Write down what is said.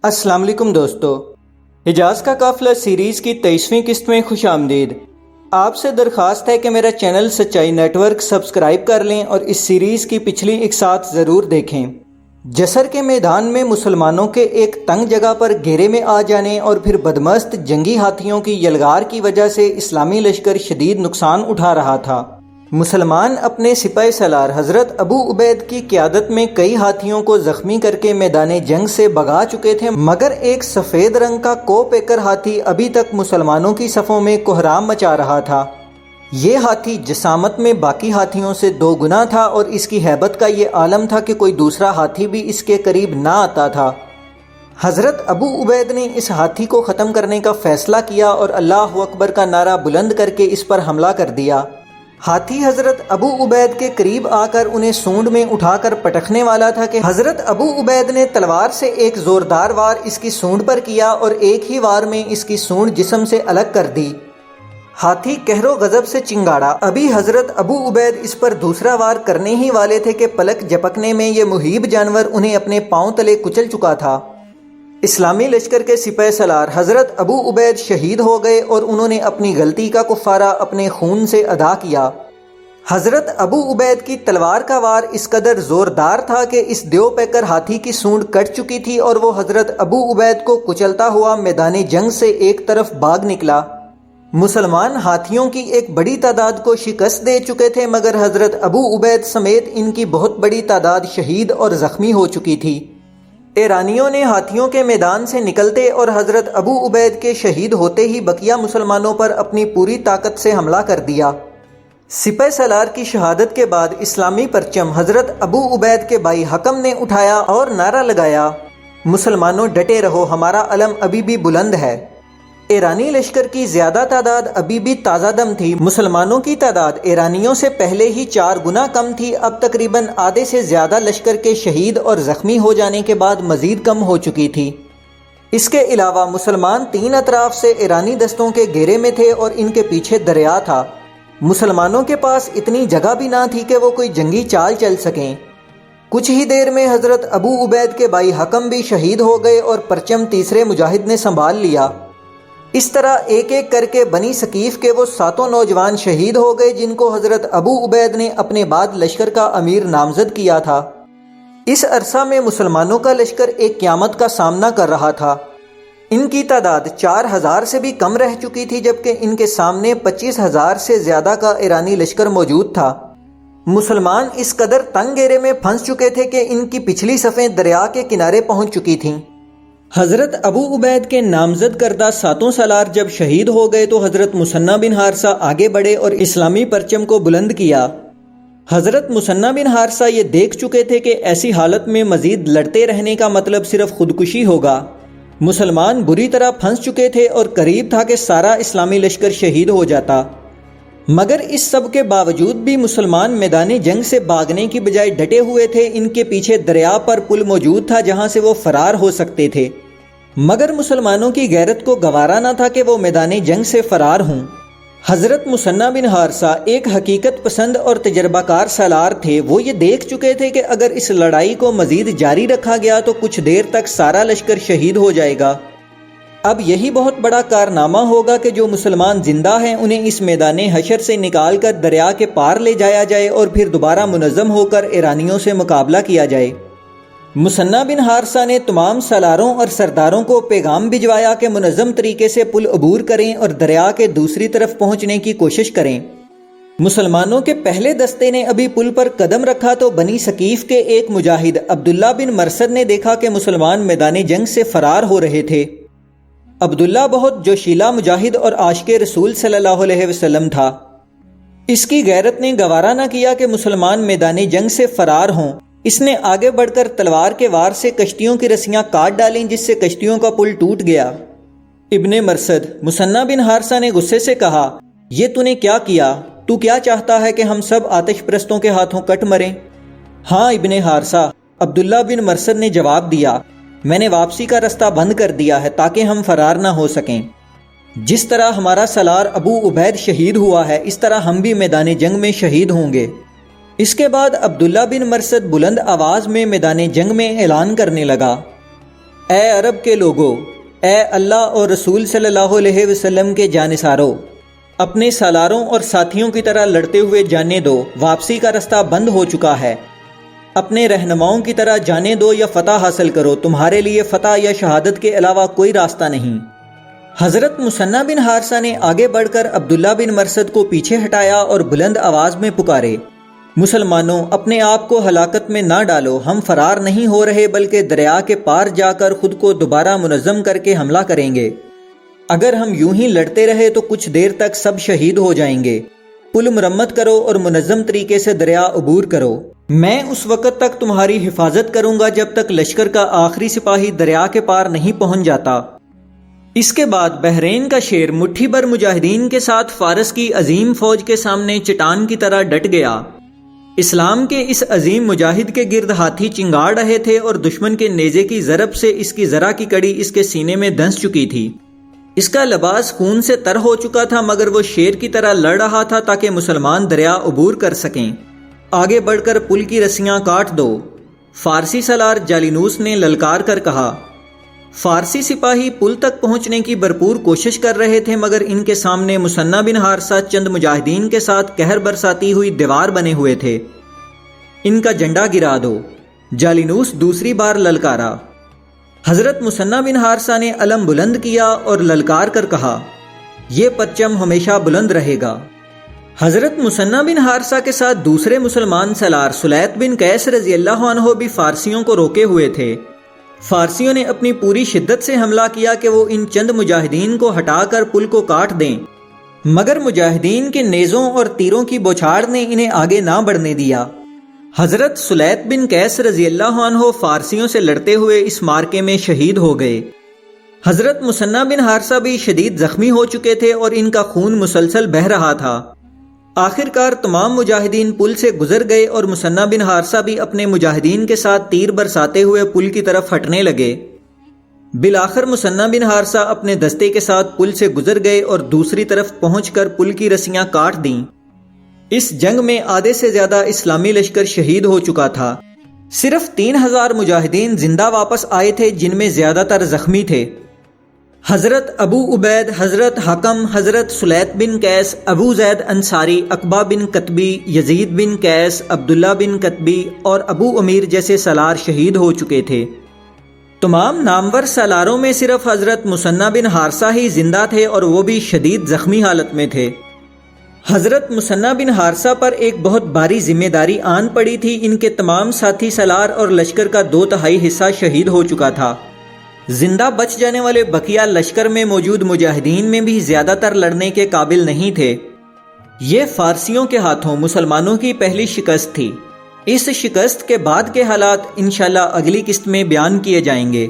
السلام علیکم دوستو، حجاز کا قافلہ سیریز کی 23ویں قسط میں خوش آمدید۔ آپ سے درخواست ہے کہ میرا چینل سچائی نیٹ ورک سبسکرائب کر لیں اور اس سیریز کی پچھلی اقساط ضرور دیکھیں۔ جسر کے میدان میں مسلمانوں کے ایک تنگ جگہ پر گھیرے میں آ جانے اور پھر بدمست جنگی ہاتھیوں کی یلغار کی وجہ سے اسلامی لشکر شدید نقصان اٹھا رہا تھا۔ مسلمان اپنے سپہ سالار حضرت ابو عبید کی قیادت میں کئی ہاتھیوں کو زخمی کر کے میدان جنگ سے بھگا چکے تھے، مگر ایک سفید رنگ کا کو پیکر ہاتھی ابھی تک مسلمانوں کی صفوں میں کوہرام مچا رہا تھا۔ یہ ہاتھی جسامت میں باقی ہاتھیوں سے 2 گنا تھا اور اس کی ہیبت کا یہ عالم تھا کہ کوئی دوسرا ہاتھی بھی اس کے قریب نہ آتا تھا۔ حضرت ابو عبید نے اس ہاتھی کو ختم کرنے کا فیصلہ کیا اور اللہ اکبر کا نعرہ بلند کر کے اس پر حملہ کر دیا۔ ہاتھی حضرت ابو عبید کے قریب آ کر انہیں سونڈ میں اٹھا کر پٹکنے والا تھا کہ حضرت ابو عبید نے تلوار سے ایک زوردار وار اس کی سونڈ پر کیا اور ایک ہی وار میں اس کی سونڈ جسم سے الگ کر دی۔ ہاتھی قہر و غضب سے چنگاڑا۔ ابھی حضرت ابو عبید اس پر دوسرا وار کرنے ہی والے تھے کہ پلک جھپکنے میں یہ مہیب جانور انہیں اپنے پاؤں تلے کچل چکا تھا۔ اسلامی لشکر کے سپہ سالار حضرت ابو عبید شہید ہو گئے اور انہوں نے اپنی غلطی کا کفارہ اپنے خون سے ادا کیا۔ حضرت ابو عبید کی تلوار کا وار اس قدر زوردار تھا کہ اس دیو پیکر ہاتھی کی سونڈ کٹ چکی تھی اور وہ حضرت ابو عبید کو کچلتا ہوا میدان جنگ سے ایک طرف بھاگ نکلا۔ مسلمان ہاتھیوں کی ایک بڑی تعداد کو شکست دے چکے تھے، مگر حضرت ابو عبید سمیت ان کی بہت بڑی تعداد شہید اور زخمی ہو چکی تھی۔ ایرانیوں نے ہاتھیوں کے میدان سے نکلتے اور حضرت ابو عبید کے شہید ہوتے ہی بقیہ مسلمانوں پر اپنی پوری طاقت سے حملہ کر دیا۔ سپہ سالار کی شہادت کے بعد اسلامی پرچم حضرت ابو عبید کے بھائی حکم نے اٹھایا اور نعرہ لگایا، مسلمانوں ڈٹے رہو، ہمارا علم ابھی بھی بلند ہے۔ ایرانی لشکر کی زیادہ تعداد ابھی بھی تازہ دم تھی۔ مسلمانوں کی تعداد ایرانیوں سے پہلے ہی 4 گنا کم تھی۔ اب تقریباً آدھے سے زیادہ لشکر کے شہید اور زخمی ہو جانے کے بعد مزید کم ہو چکی تھی۔ اس کے علاوہ مسلمان 3 اطراف سے ایرانی دستوں کے گھیرے میں تھے اور ان کے پیچھے دریا تھا۔ مسلمانوں کے پاس اتنی جگہ بھی نہ تھی کہ وہ کوئی جنگی چال چل سکیں۔ کچھ ہی دیر میں حضرت ابو عبید کے بھائی حکم بھی شہید ہو گئے اور پرچم تیسرے مجاہد نے سنبھال لیا۔ اس طرح ایک ایک کر کے بنی ثقیف کے وہ 7 نوجوان شہید ہو گئے جن کو حضرت ابو عبید نے اپنے بعد لشکر کا امیر نامزد کیا تھا۔ اس عرصہ میں مسلمانوں کا لشکر ایک قیامت کا سامنا کر رہا تھا۔ ان کی تعداد 4000 سے بھی کم رہ چکی تھی، جبکہ ان کے سامنے 25000 سے زیادہ کا ایرانی لشکر موجود تھا۔ مسلمان اس قدر تنگ گھیرے میں پھنس چکے تھے کہ ان کی پچھلی صفیں دریا کے کنارے پہنچ چکی تھیں۔ حضرت ابو عبید کے نامزد کردہ 7 سالار جب شہید ہو گئے تو حضرت مثنیٰ بن حارثہ آگے بڑھے اور اسلامی پرچم کو بلند کیا۔ حضرت مثنیٰ بن حارثہ یہ دیکھ چکے تھے کہ ایسی حالت میں مزید لڑتے رہنے کا مطلب صرف خودکشی ہوگا۔ مسلمان بری طرح پھنس چکے تھے اور قریب تھا کہ سارا اسلامی لشکر شہید ہو جاتا، مگر اس سب کے باوجود بھی مسلمان میدان جنگ سے بھاگنے کی بجائے ڈٹے ہوئے تھے۔ ان کے پیچھے دریا پر پل موجود تھا جہاں سے وہ فرار ہو سکتے تھے، مگر مسلمانوں کی غیرت کو گوارا نہ تھا کہ وہ میدان جنگ سے فرار ہوں۔ حضرت مثنیٰ بن حارثہ ایک حقیقت پسند اور تجربہ کار سالار تھے۔ وہ یہ دیکھ چکے تھے کہ اگر اس لڑائی کو مزید جاری رکھا گیا تو کچھ دیر تک سارا لشکر شہید ہو جائے گا۔ اب یہی بہت بڑا کارنامہ ہوگا کہ جو مسلمان زندہ ہیں انہیں اس میدان حشر سے نکال کر دریا کے پار لے جایا جائے اور پھر دوبارہ منظم ہو کر ایرانیوں سے مقابلہ کیا جائے۔ مثنیٰ بن حارثہ نے تمام سالاروں اور سرداروں کو پیغام بھجوایا کہ منظم طریقے سے پل عبور کریں اور دریا کے دوسری طرف پہنچنے کی کوشش کریں۔ مسلمانوں کے پہلے دستے نے ابھی پل پر قدم رکھا تو بنی ثقیف کے ایک مجاہد عبداللہ بن مرثد نے دیکھا کہ مسلمان میدان جنگ سے فرار ہو رہے تھے۔ عبداللہ بہت جوشیلا مجاہد اور عاشق رسول صلی اللہ علیہ وسلم تھا۔ اس کی غیرت نے گوارا نہ کیا کہ مسلمان میدان جنگ سے فرار ہوں۔ اس نے آگے بڑھ کر تلوار کے وار سے کشتیوں کی رسیاں کاٹ ڈالیں، جس سے کشتیوں کا پل ٹوٹ گیا۔ ابن مرثد مثنیٰ بن حارثہ نے غصے سے کہا، یہ تو نے کیا کیا؟ تو کیا چاہتا ہے کہ ہم سب آتش پرستوں کے ہاتھوں کٹ مریں؟ ہاں ابن حارثہ، عبداللہ بن مرثد نے جواب دیا، میں نے واپسی کا رستہ بند کر دیا ہے تاکہ ہم فرار نہ ہو سکیں۔ جس طرح ہمارا سالار ابو عبید شہید ہوا ہے، اس طرح ہم بھی میدان جنگ میں شہید ہوں گے۔ اس کے بعد عبداللہ بن مرثد بلند آواز میں میدان جنگ میں اعلان کرنے لگا، اے عرب کے لوگوں، اے اللہ اور رسول صلی اللہ علیہ وسلم کے جانثاروں، اپنے سالاروں اور ساتھیوں کی طرح لڑتے ہوئے جانے دو، واپسی کا رستہ بند ہو چکا ہے۔ اپنے رہنماؤں کی طرح جانے دو یا فتح حاصل کرو، تمہارے لیے فتح یا شہادت کے علاوہ کوئی راستہ نہیں۔ حضرت مثنیٰ بن حارثہ نے آگے بڑھ کر عبداللہ بن مرثد کو پیچھے ہٹایا اور بلند آواز میں پکارے، مسلمانوں، اپنے آپ کو ہلاکت میں نہ ڈالو، ہم فرار نہیں ہو رہے بلکہ دریا کے پار جا کر خود کو دوبارہ منظم کر کے حملہ کریں گے۔ اگر ہم یوں ہی لڑتے رہے تو کچھ دیر تک سب شہید ہو جائیں گے۔ پل مرمت کرو اور منظم طریقے سے دریا عبور کرو۔ میں اس وقت تک تمہاری حفاظت کروں گا جب تک لشکر کا آخری سپاہی دریا کے پار نہیں پہنچ جاتا۔ اس کے بعد بحرین کا شیر مٹھی بھر مجاہدین کے ساتھ فارس کی عظیم فوج کے سامنے چٹان کی طرح ڈٹ گیا۔ اسلام کے اس عظیم مجاہد کے گرد ہاتھی چنگاڑ رہے تھے اور دشمن کے نیزے کی ضرب سے اس کی ذرا کی کڑی اس کے سینے میں دھنس چکی تھی۔ اس کا لباس خون سے تر ہو چکا تھا، مگر وہ شیر کی طرح لڑ رہا تھا تاکہ مسلمان دریا عبور کر سکیں۔ آگے بڑھ کر پل کی رسیاں کاٹ دو، فارسی سالار جالینوس نے للکار کر کہا۔ فارسی سپاہی پل تک پہنچنے کی بھرپور کوشش کر رہے تھے، مگر ان کے سامنے مثنیٰ بن حارثہ چند مجاہدین کے ساتھ قہر برساتی ہوئی دیوار بنے ہوئے تھے۔ ان کا جھنڈا گرا دو، جالینوس دوسری بار للکارا۔ حضرت مثنیٰ بن حارثہ نے علم بلند کیا اور للکار کر کہا، یہ پرچم ہمیشہ بلند رہے گا۔ حضرت مثنیٰ بن حارثہ کے ساتھ دوسرے مسلمان سالار سلیط بن قیس رضی اللہ عنہ بھی فارسیوں کو روکے ہوئے تھے۔ فارسیوں نے اپنی پوری شدت سے حملہ کیا کہ وہ ان چند مجاہدین کو ہٹا کر پل کو کاٹ دیں، مگر مجاہدین کے نیزوں اور تیروں کی بوچھاڑ نے انہیں آگے نہ بڑھنے دیا۔ حضرت سلیط بن قیس رضی اللہ عنہ فارسیوں سے لڑتے ہوئے اس مارکے میں شہید ہو گئے۔ حضرت مثنیٰ بن حارثہ بھی شدید زخمی ہو چکے تھے اور ان کا خون مسلسل بہہ رہا تھا۔ آخر کار تمام مجاہدین پل سے گزر گئے اور مثنیٰ بن حارثہ بھی اپنے مجاہدین کے ساتھ تیر برساتے ہوئے پل کی طرف ہٹنے لگے۔ بالآخر مثنیٰ بن حارثہ اپنے دستے کے ساتھ پل سے گزر گئے اور دوسری طرف پہنچ کر پل کی رسیاں کاٹ دیں۔ اس جنگ میں آدھے سے زیادہ اسلامی لشکر شہید ہو چکا تھا۔ صرف 3000 مجاہدین زندہ واپس آئے تھے، جن میں زیادہ تر زخمی تھے۔ حضرت ابو عبید، حضرت حکم، حضرت سلیط بن قیس، ابو زید انصاری، عقبہ بن قطبی، یزید بن قیس، عبداللہ بن قطبی اور ابو امیر جیسے سالار شہید ہو چکے تھے۔ تمام نامور سالاروں میں صرف حضرت مثنیٰ بن حارثہ ہی زندہ تھے اور وہ بھی شدید زخمی حالت میں تھے۔ حضرت مثنیٰ بن حارثہ پر ایک بہت بھاری ذمہ داری آن پڑی تھی۔ ان کے تمام ساتھی سالار اور لشکر کا 2/3 حصہ شہید ہو چکا تھا۔ زندہ بچ جانے والے بقیہ لشکر میں موجود مجاہدین میں بھی زیادہ تر لڑنے کے قابل نہیں تھے۔ یہ فارسیوں کے ہاتھوں مسلمانوں کی پہلی شکست تھی۔ اس شکست کے بعد کے حالات انشاءاللہ اگلی قسط میں بیان کیے جائیں گے۔